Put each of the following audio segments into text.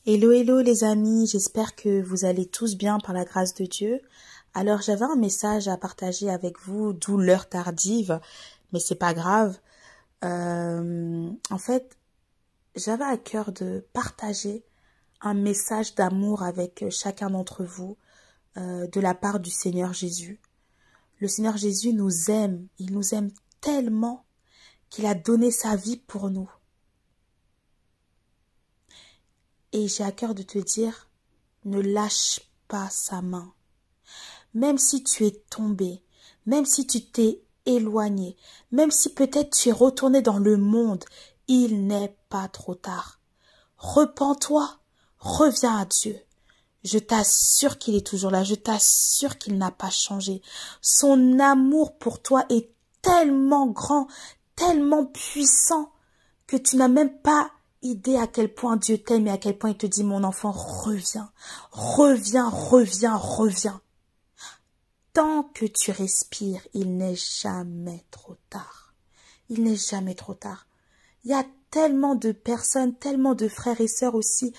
Hello, hello les amis, j'espère que vous allez tous bien par la grâce de Dieu. Alors j'avais un message à partager avec vous, d'où l'heure tardive, mais c'est pas grave. En fait, j'avais à cœur de partager un message d'amour avec chacun d'entre vous de la part du Seigneur Jésus. Le Seigneur Jésus nous aime, il nous aime tellement qu'il a donné sa vie pour nous. Et j'ai à cœur de te dire, ne lâche pas sa main. Même si tu es tombé, même si tu t'es éloigné, même si peut-être tu es retourné dans le monde, il n'est pas trop tard. Repens-toi, reviens à Dieu. Je t'assure qu'il est toujours là, je t'assure qu'il n'a pas changé. Son amour pour toi est tellement grand, tellement puissant, que tu n'as même pas idée à quel point Dieu t'aime et à quel point il te dit, mon enfant, reviens, reviens, reviens, reviens. Tant que tu respires, il n'est jamais trop tard. Il n'est jamais trop tard. Il y a tellement de personnes, tellement de frères et sœurs aussi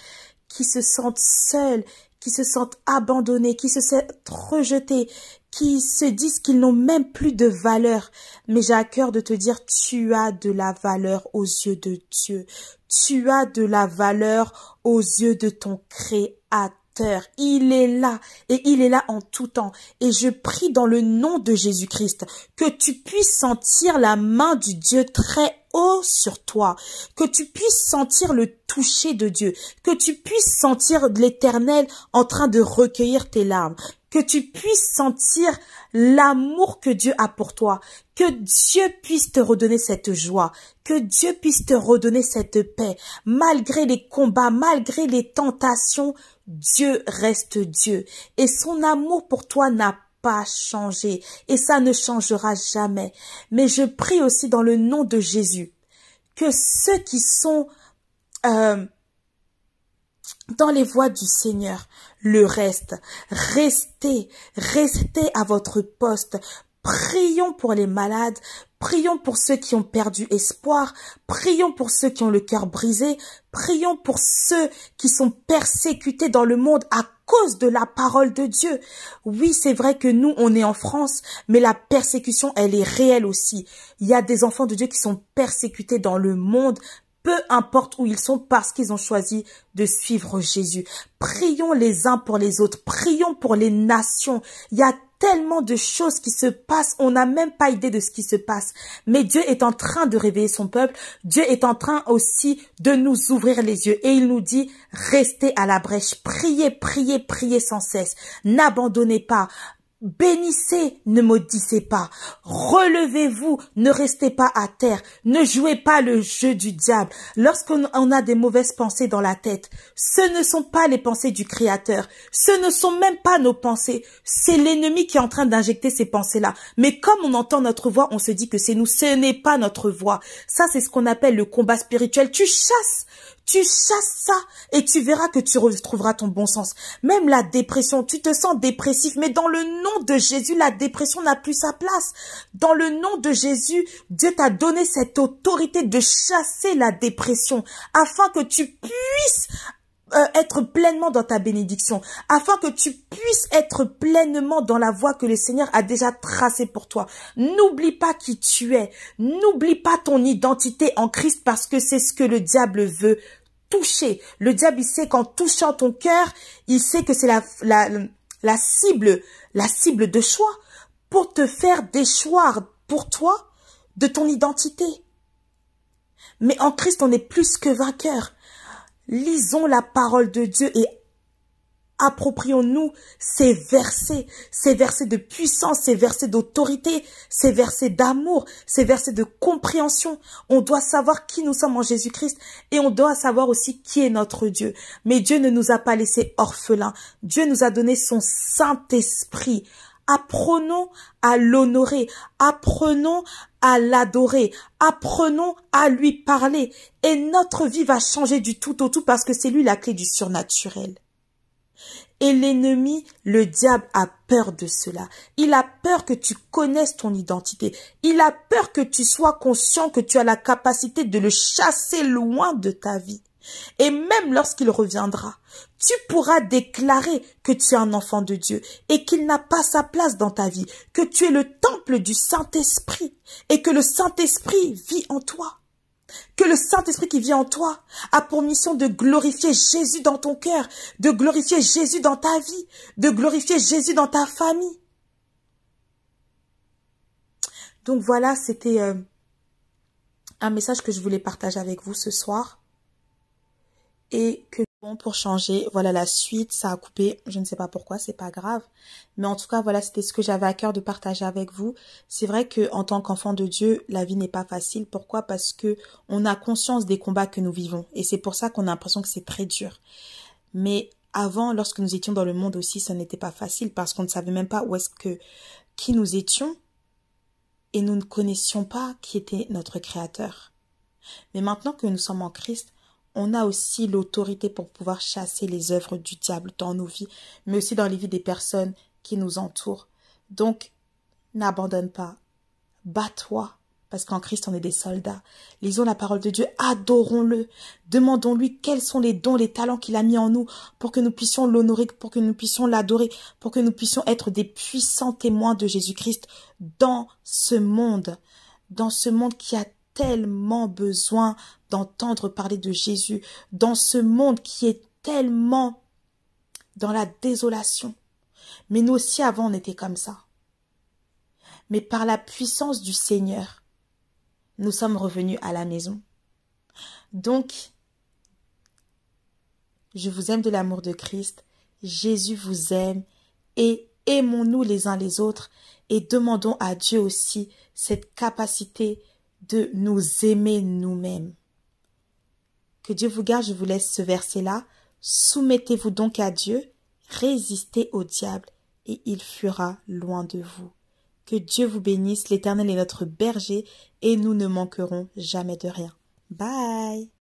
qui se sentent seuls, qui se sentent abandonnés, qui se sentent rejetés, qui se disent qu'ils n'ont même plus de valeur. Mais j'ai à cœur de te dire, tu as de la valeur aux yeux de Dieu. Tu as de la valeur aux yeux de ton Créateur. Il est là et il est là en tout temps. Et je prie dans le nom de Jésus-Christ que tu puisses sentir la main du Dieu très haut sur toi, que tu puisses sentir le toucher de Dieu, que tu puisses sentir l'Éternel en train de recueillir tes larmes, que tu puisses sentir l'amour que Dieu a pour toi, que Dieu puisse te redonner cette joie, que Dieu puisse te redonner cette paix, malgré les combats, malgré les tentations, Dieu reste Dieu et son amour pour toi n'a pas changé et ça ne changera jamais. Mais je prie aussi dans le nom de Jésus que ceux qui sont dans les voies du Seigneur le restent. Restez à votre poste. Prions pour les malades, prions pour ceux qui ont perdu espoir, prions pour ceux qui ont le cœur brisé, prions pour ceux qui sont persécutés dans le monde à cause de la parole de Dieu. Oui, c'est vrai que nous, on est en France, mais la persécution, elle est réelle aussi. Il y a des enfants de Dieu qui sont persécutés dans le monde, peu importe où ils sont, parce qu'ils ont choisi de suivre Jésus. Prions les uns pour les autres, prions pour les nations. Il y a tellement de choses qui se passent, on n'a même pas idée de ce qui se passe. Mais Dieu est en train de réveiller son peuple, Dieu est en train aussi de nous ouvrir les yeux. Et il nous dit, restez à la brèche, priez, priez, priez sans cesse, n'abandonnez pas. Bénissez, ne maudissez pas. Relevez-vous, ne restez pas à terre. Ne jouez pas le jeu du diable. Lorsqu'on a des mauvaises pensées dans la tête, ce ne sont pas les pensées du Créateur. Ce ne sont même pas nos pensées. C'est l'ennemi qui est en train d'injecter ces pensées-là. Mais comme on entend notre voix, on se dit que c'est nous. Ce n'est pas notre voix. Ça, c'est ce qu'on appelle le combat spirituel. Tu chasses ça et tu verras que tu retrouveras ton bon sens. Même la dépression, tu te sens dépressif, mais dans le nom de Jésus, la dépression n'a plus sa place. Dans le nom de Jésus, Dieu t'a donné cette autorité de chasser la dépression afin que tu puisses être pleinement dans ta bénédiction, afin que tu puisses être pleinement dans la voie que le Seigneur a déjà tracée pour toi. N'oublie pas qui tu es, n'oublie pas ton identité en Christ parce que c'est ce que le diable veut toucher. Le diable, il sait qu'en touchant ton cœur, il sait que c'est la cible de choix pour te faire déchoir pour toi de ton identité. Mais en Christ, on est plus que vainqueur. Lisons la parole de Dieu et approprions-nous ces versets de puissance, ces versets d'autorité, ces versets d'amour, ces versets de compréhension. On doit savoir qui nous sommes en Jésus-Christ et on doit savoir aussi qui est notre Dieu. Mais Dieu ne nous a pas laissés orphelins. Dieu nous a donné son Saint-Esprit. Apprenons à l'honorer, apprenons à l'adorer, apprenons à lui parler et notre vie va changer du tout au tout parce que c'est lui la clé du surnaturel. Et l'ennemi, le diable, a peur de cela. Il a peur que tu connaisses ton identité. Il a peur que tu sois conscient que tu as la capacité de le chasser loin de ta vie. Et même lorsqu'il reviendra, tu pourras déclarer que tu es un enfant de Dieu et qu'il n'a pas sa place dans ta vie, que tu es le temple du Saint-Esprit et que le Saint-Esprit vit en toi. Que le Saint-Esprit qui vit en toi a pour mission de glorifier Jésus dans ton cœur, de glorifier Jésus dans ta vie, de glorifier Jésus dans ta famille. Donc voilà, c'était un message que je voulais partager avec vous ce soir. Et que bon, pour changer, voilà la suite, ça a coupé, je ne sais pas pourquoi, c'est pas grave. Mais en tout cas, voilà, c'était ce que j'avais à cœur de partager avec vous. C'est vrai que en tant qu'enfant de Dieu, la vie n'est pas facile. Pourquoi? Parce que on a conscience des combats que nous vivons. Et c'est pour ça qu'on a l'impression que c'est très dur. Mais avant, lorsque nous étions dans le monde aussi, ça n'était pas facile parce qu'on ne savait même pas qui nous étions. Et nous ne connaissions pas qui était notre Créateur. Mais maintenant que nous sommes en Christ, on a aussi l'autorité pour pouvoir chasser les œuvres du diable dans nos vies, mais aussi dans les vies des personnes qui nous entourent. Donc, n'abandonne pas. Bats-toi, parce qu'en Christ, on est des soldats. Lisons la parole de Dieu, adorons-le. Demandons-lui quels sont les dons, les talents qu'il a mis en nous pour que nous puissions l'honorer, pour que nous puissions l'adorer, pour que nous puissions être des puissants témoins de Jésus-Christ dans ce monde qui a tellement besoin d'entendre parler de Jésus, dans ce monde qui est tellement dans la désolation. Mais nous aussi avant on était comme ça. Mais par la puissance du Seigneur, nous sommes revenus à la maison. Donc, je vous aime de l'amour de Christ, Jésus vous aime et aimons-nous les uns les autres et demandons à Dieu aussi cette capacité de nous aimer nous-mêmes. Que Dieu vous garde, je vous laisse ce verset-là. Soumettez-vous donc à Dieu, résistez au diable et il fuira loin de vous. Que Dieu vous bénisse, l'Éternel est notre berger et nous ne manquerons jamais de rien. Bye!